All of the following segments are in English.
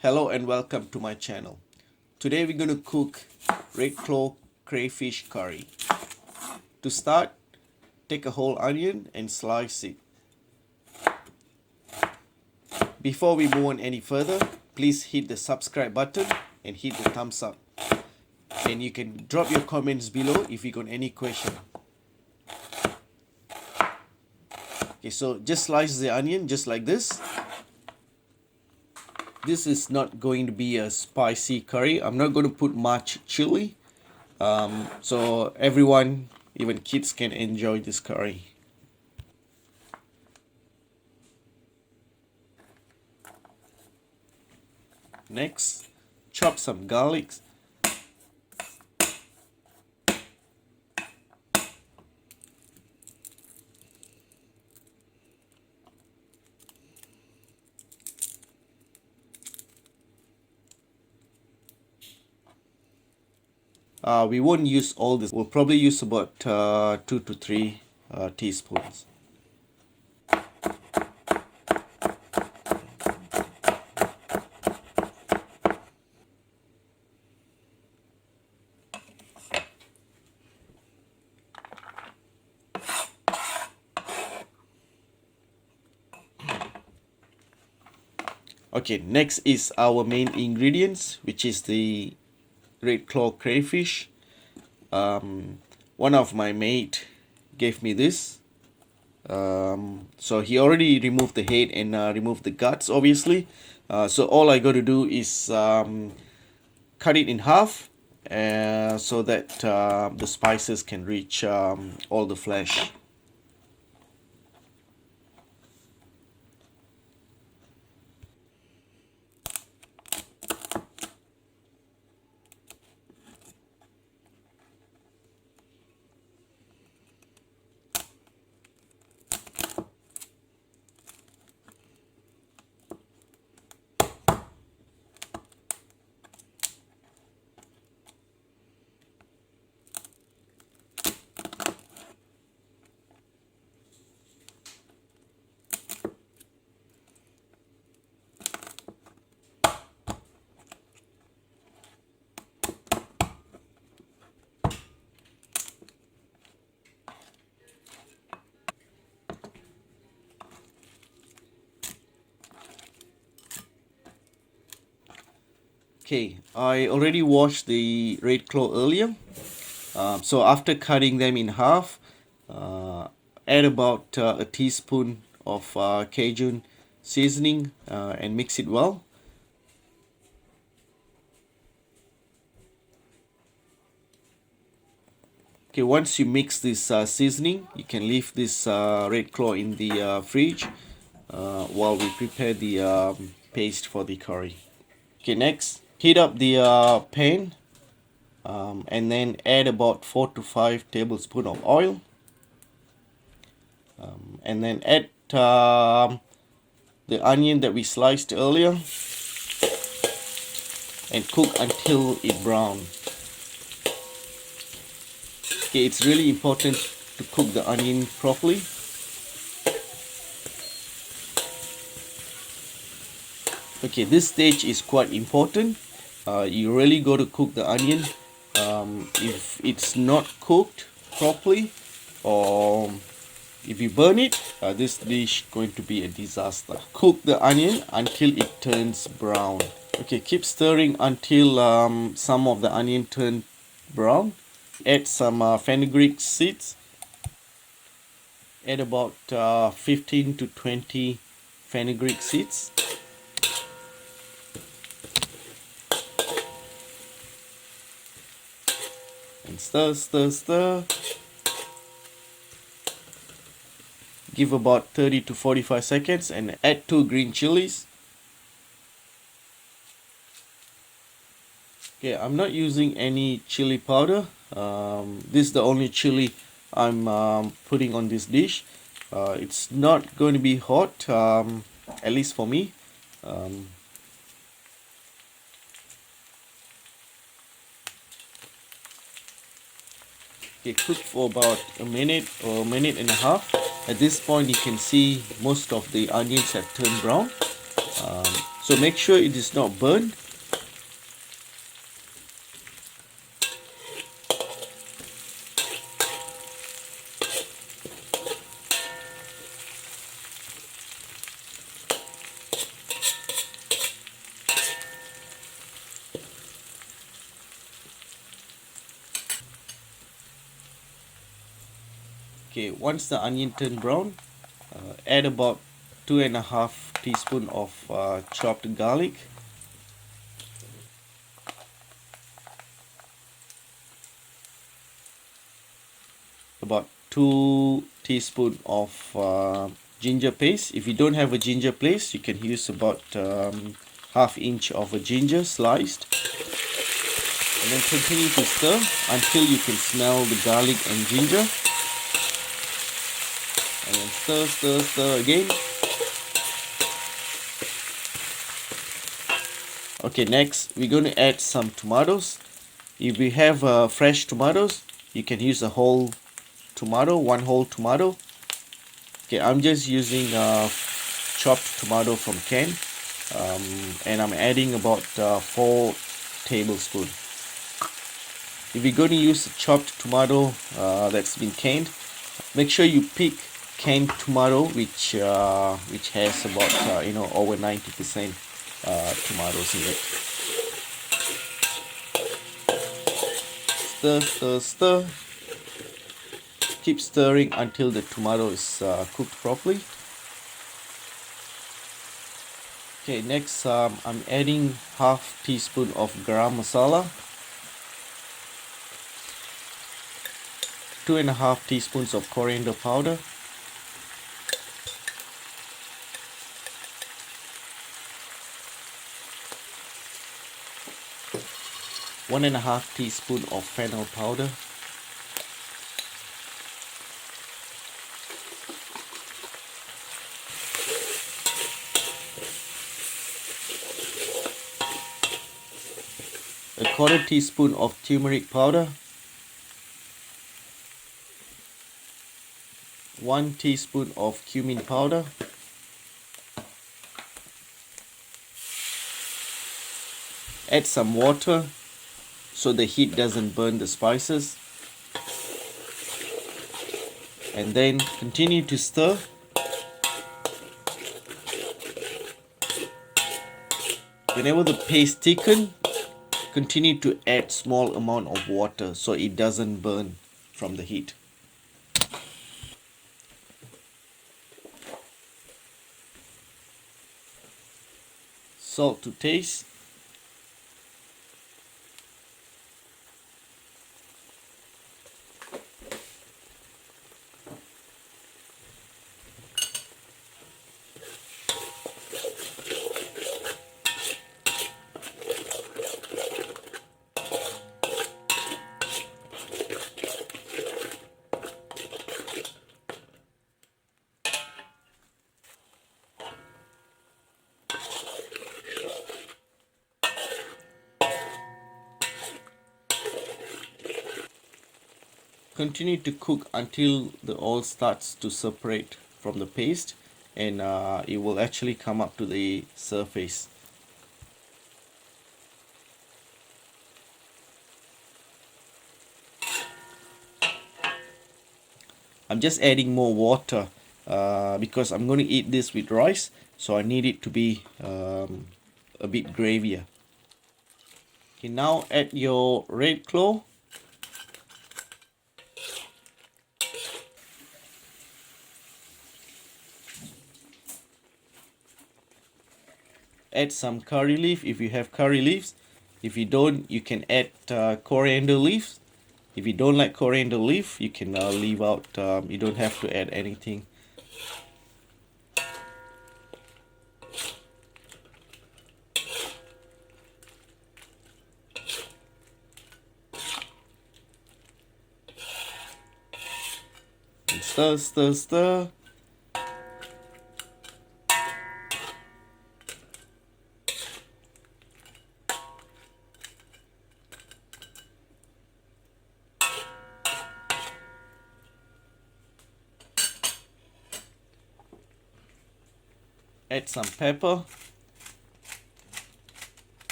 Hello and welcome to my channel. Today we're going to cook red claw crayfish curry. To start, take a whole onion and slice it. Before we move on any further, please hit the subscribe button and hit the thumbs up. And you can drop your comments below if you got any question. Okay, so just slice the onion just like this. This is not going to be a spicy curry. I'm not going to put much chili. So everyone, even kids, can enjoy this curry. Next, chop some garlic. We won't use all this. We'll probably use about 2 to 3 teaspoons. Okay, next is our main ingredients, which is the red claw crayfish. One of my mate gave me this. So he already removed the head and removed the guts, obviously. So all I got to do is cut it in half so that the spices can reach all the flesh. Okay, I already washed the red claw earlier. So after cutting them in half, add about a teaspoon of Cajun seasoning and mix it well. Okay, once you mix this seasoning, you can leave this red claw in the fridge while we prepare the paste for the curry. Okay, next, heat up the pan and then add about 4 to 5 tablespoons of oil. And then add the onion that we sliced earlier and cook until it brown. Okay, it's really important to cook the onion properly. Okay, this stage is quite important. You really got to cook the onion. If it's not cooked properly or if you burn it, this dish is going to be a disaster. Cook the onion until it turns brown. Okay, keep stirring until some of the onion turn brown. Add some fenugreek seeds. Add about 15 to 20 fenugreek seeds. And stir, stir, stir. Give about 30 to 45 seconds and add 2 green chilies. Okay, I'm not using any chili powder. This is the only chili I'm putting on this dish. It's not going to be hot, at least for me. Okay, cook for about a minute or a minute and a half. At this point you can see most of the onions have turned brown. So make sure it is not burned. Okay, once the onion turn brown, add about 2.5 teaspoons of chopped garlic. About 2 teaspoons of ginger paste. If you don't have a ginger paste, you can use about ½ inch of a ginger sliced. And then continue to stir until you can smell the garlic and ginger. And then stir again. Okay, next we're going to add some tomatoes. If you have fresh tomatoes, you can use a whole tomato, one whole tomato. Okay, I'm just using chopped tomato from can, and I'm adding about 4 tablespoons. If you're going to use a chopped tomato that's been canned, make sure you pick canned tomato which has about over 90% tomatoes in it. Stir. Keep stirring until the tomato is cooked properly. Okay, next I'm adding ½ teaspoon of garam masala, 2.5 teaspoons of coriander powder, one and a half teaspoon of fennel powder, a quarter teaspoon of turmeric powder, 1 teaspoon of cumin powder, add some water so the heat doesn't burn the spices, and then continue to stir. Whenever the paste thickens, continue to add small amount of water so it doesn't burn from the heat. Salt to taste. Continue to cook until the oil starts to separate from the paste, and it will actually come up to the surface. I'm just adding more water because I'm going to eat this with rice, so I need it to be a bit gravier. Okay, now add your red claw. Add some curry leaf if you have curry leaves. If you don't, you can add coriander leaves. If you don't like coriander leaf, you can leave out. You don't have to add anything. And stir. Add some pepper.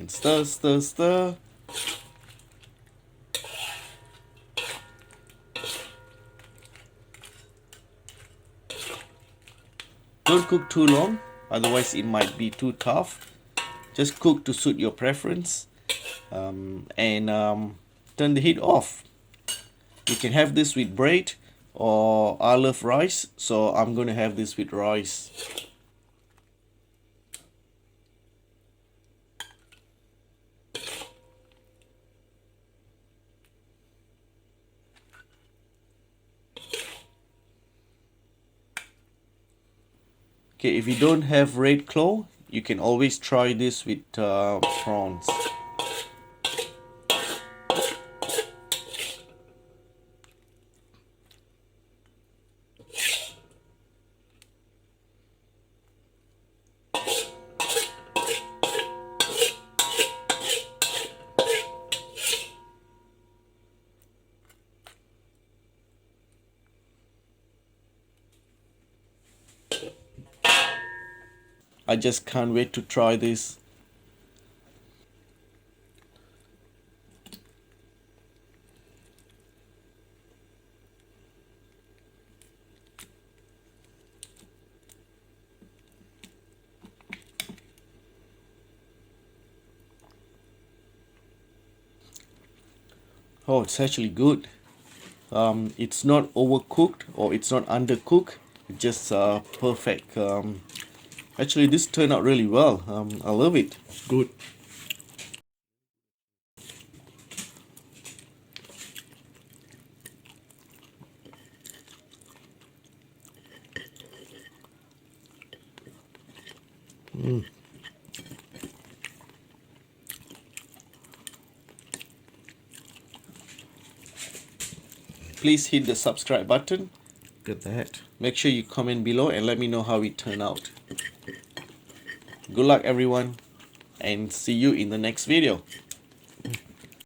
and stir, stir, stir. Don't cook too long, otherwise it might be too tough. Just cook to suit your preference, and turn the heat off. You can have this with bread, or I love rice, so I'm gonna have this with rice. Okay, if you don't have red claw, you can always try this with prawns. I just can't wait to try this. Oh, it's actually good. It's not overcooked or it's not undercooked. It's just perfect. Actually, this turned out really well. I love it. Good. Please hit the subscribe button. Get that. Make sure you comment below and let me know how it turned out. Good luck everyone, and see you in the next video.